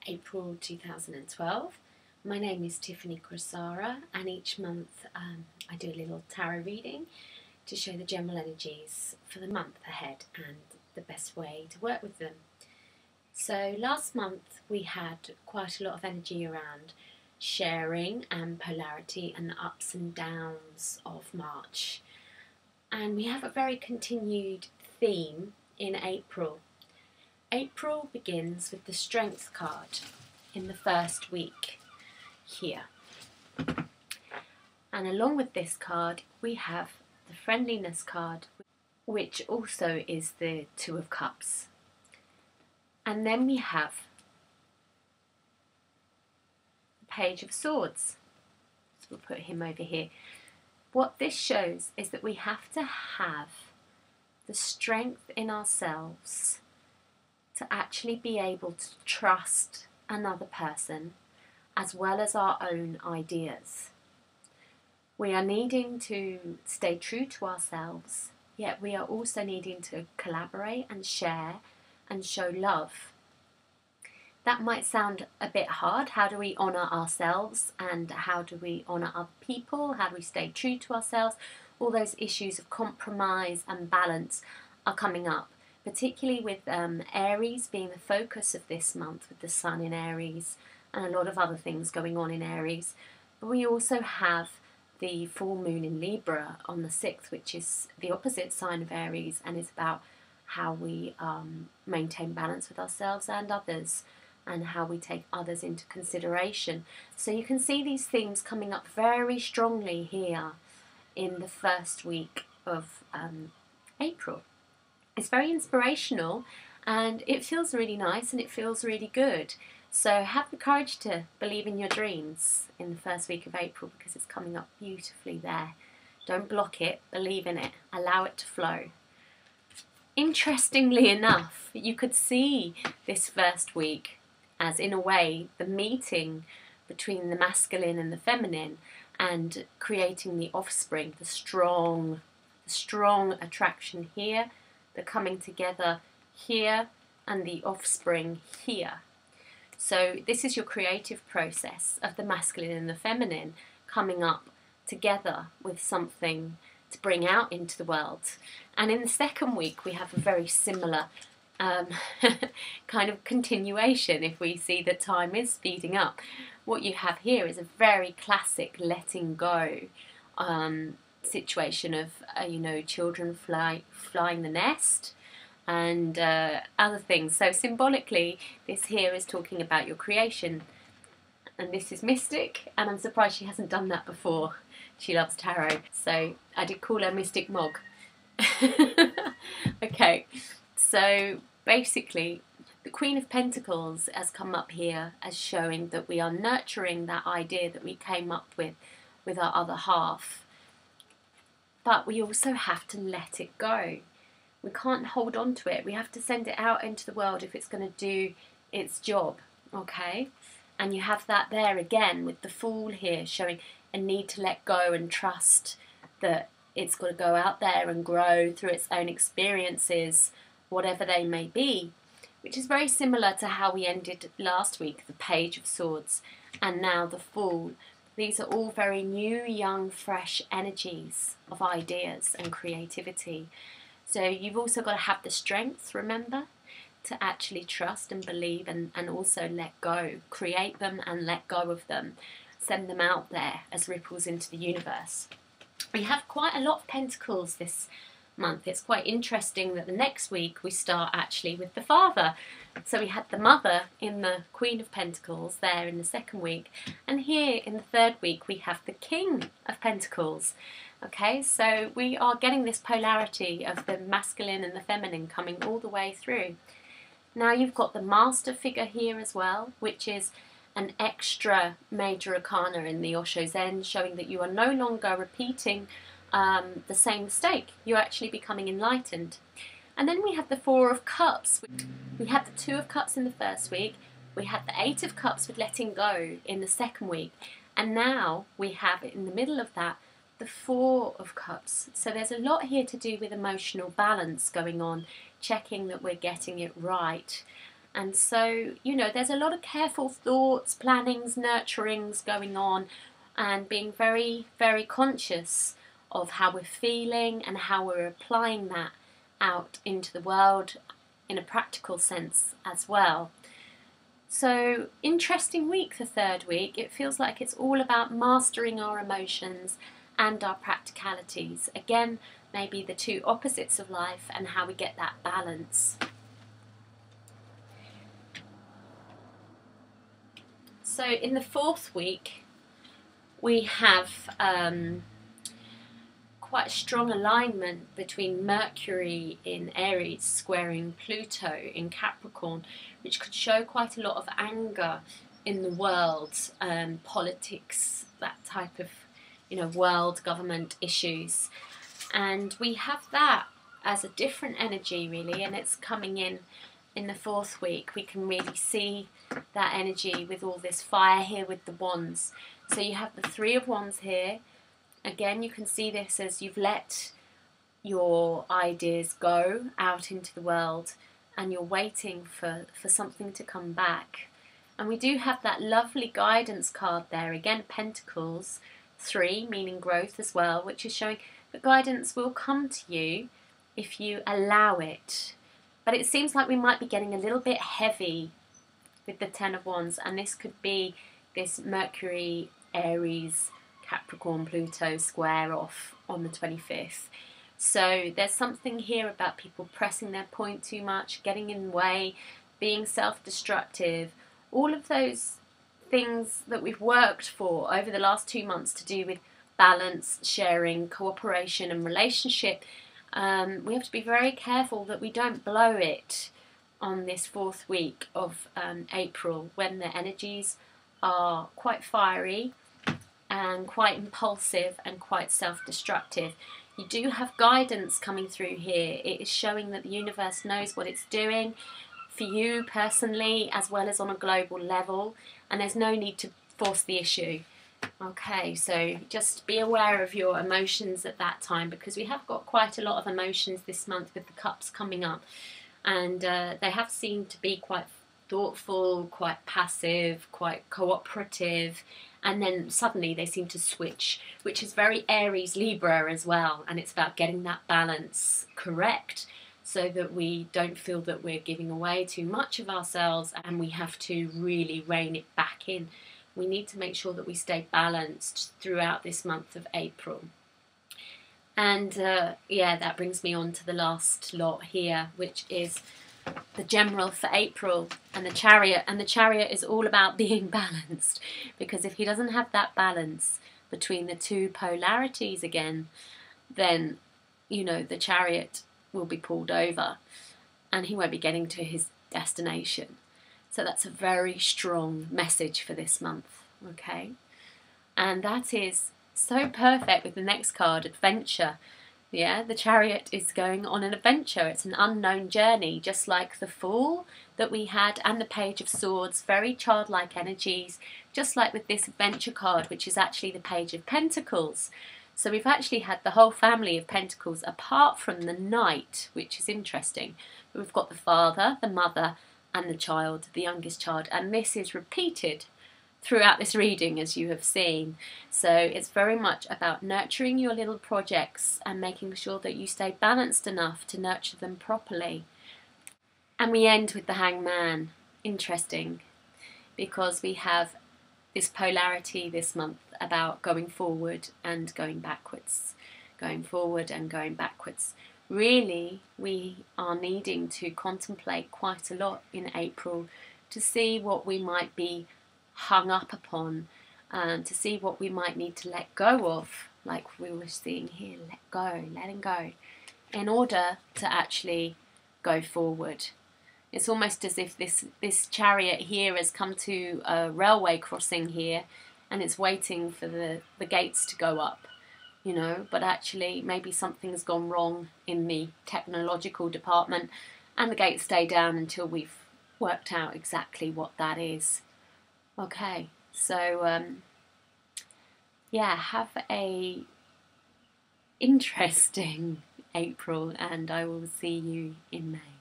April 2012. My name is Tiffany Crosara, and each month I do a little tarot reading to show the general energies for the month ahead and the best way to work with them. So last month we had quite a lot of energy around sharing and polarity and the ups and downs of March. And we have a very continued theme in April. April begins with the Strength card in the first week here. And along with this card we have the Friendliness card, which also is the Two of Cups. And then we have the Page of Swords. So we'll put him over here. What this shows is that we have to have the strength in ourselves to actually be able to trust another person as well as our own ideas. We are needing to stay true to ourselves, yet we are also needing to collaborate and share and show love. That might sound a bit hard. How do we honour ourselves and how do we honour other people? How do we stay true to ourselves? All those issues of compromise and balance are coming up, particularly with Aries being the focus of this month, with the Sun in Aries and a lot of other things going on in Aries. But we also have the full moon in Libra on the 6th, which is the opposite sign of Aries and is about how we maintain balance with ourselves and others, and how we take others into consideration. So you can see these themes coming up very strongly here in the first week of April. It's very inspirational and it feels really nice and it feels really good. So have the courage to believe in your dreams in the first week of April, because it's coming up beautifully there. Don't block it, believe in it, allow it to flow. Interestingly enough, you could see this first week as, in a way, the meeting between the masculine and the feminine and creating the offspring, the strong attraction here, the coming together here, and the offspring here. So this is your creative process of the masculine and the feminine coming up together with something to bring out into the world. And in the second week we have a very similar kind of continuation. If we see that time is speeding up, what you have here is a very classic letting go situation of children flying the nest and other things. So symbolically this here is talking about your creation, and this is Mystic, and I'm surprised she hasn't done that before. She loves tarot, so I did call her Mystic Mog. Okay, so basically the Queen of Pentacles has come up here as showing that we are nurturing that idea that we came up with our other half, but we also have to let it go. We can't hold on to it. We have to send it out into the world if it's going to do its job, okay? And you have that there again with the Fool here showing a need to let go and trust that it's got to go out there and grow through its own experiences, whatever they may be, which is very similar to how we ended last week, the Page of Swords and now the Fool. These are all very new, young, fresh energies of ideas and creativity. So you've also got to have the strength, remember, to actually trust and believe and also let go. Create them and let go of them. Send them out there as ripples into the universe. We have quite a lot of pentacles this month. It's quite interesting that the next week we start actually with the Father. So we had the Mother in the Queen of Pentacles there in the second week, and here in the third week we have the King of Pentacles. Okay, so we are getting this polarity of the masculine and the feminine coming all the way through. Now you've got the Master figure here as well, which is an extra major arcana in the Osho Zen, showing that you are no longer repeating the same mistake. You're actually becoming enlightened. And then we have the Four of Cups. We had the Two of Cups in the first week. We had the Eight of Cups with letting go in the second week. And now we have in the middle of that the Four of Cups. So there's a lot here to do with emotional balance going on, checking that we're getting it right. And so, you know, there's a lot of careful thoughts, plannings, nurturings going on, and being very, very conscious of how we're feeling and how we're applying that out into the world in a practical sense as well. So, interesting week, the third week. It feels like it's all about mastering our emotions and our practicalities. Again, maybe the two opposites of life and how we get that balance. So in the fourth week, we have quite a strong alignment between Mercury in Aries squaring Pluto in Capricorn, which could show quite a lot of anger in the world, politics, that type of, you know, world government issues. And we have that as a different energy really, and it's coming in the fourth week. We can really see that energy with all this fire here with the wands. So you have the Three of Wands here. Again, you can see this as you've let your ideas go out into the world and you're waiting for something to come back. And we do have that lovely guidance card there. Again, Pentacles, 3, meaning growth as well, which is showing that guidance will come to you if you allow it. But it seems like we might be getting a little bit heavy with the Ten of Wands, and this could be this Mercury, Aries, Capricorn, Pluto square off on the 25th. So there's something here about people pressing their point too much, getting in the way, being self-destructive, all of those things that we've worked for over the last 2 months to do with balance, sharing, cooperation and relationship. We have to be very careful that we don't blow it on this fourth week of April, when the energies are quite fiery and quite impulsive and quite self-destructive. You do have guidance coming through here. It is showing that the universe knows what it's doing for you personally as well as on a global level, and there's no need to force the issue. Okay, so just be aware of your emotions at that time, because we have got quite a lot of emotions this month with the cups coming up, and they have seemed to be quite thoughtful, quite passive, quite cooperative, and then suddenly they seem to switch, which is very Aries Libra as well, and it's about getting that balance correct so that we don't feel that we're giving away too much of ourselves and we have to really rein it back in. We need to make sure that we stay balanced throughout this month of April. And yeah, that brings me on to the last lot here, which is the General for April and the Chariot. And the Chariot is all about being balanced, because if he doesn't have that balance between the two polarities again, then, you know, the Chariot will be pulled over and he won't be getting to his destination. So that's a very strong message for this month, okay? And that is so perfect with the next card, Adventure. Yeah, the Chariot is going on an adventure. It's an unknown journey, just like the Fool that we had and the Page of Swords, very childlike energies, just like with this Adventure card, which is actually the Page of Pentacles. So we've actually had the whole family of Pentacles apart from the Knight, which is interesting. We've got the father, the mother, and the child, the youngest child, and this is repeated throughout this reading, as you have seen. So it's very much about nurturing your little projects and making sure that you stay balanced enough to nurture them properly. And we end with the Hangman. Interesting, because we have this polarity this month about going forward and going backwards, going forward and going backwards. Really, we are needing to contemplate quite a lot in April to see what we might be hung up upon, and to see what we might need to let go of, like we were seeing here, letting go, in order to actually go forward. It's almost as if this Chariot here has come to a railway crossing here, and it's waiting for the gates to go up, you know, but actually maybe something's gone wrong in the technological department and the gates stay down until we've worked out exactly what that is. Okay, so yeah, have a interesting April, and I will see you in May.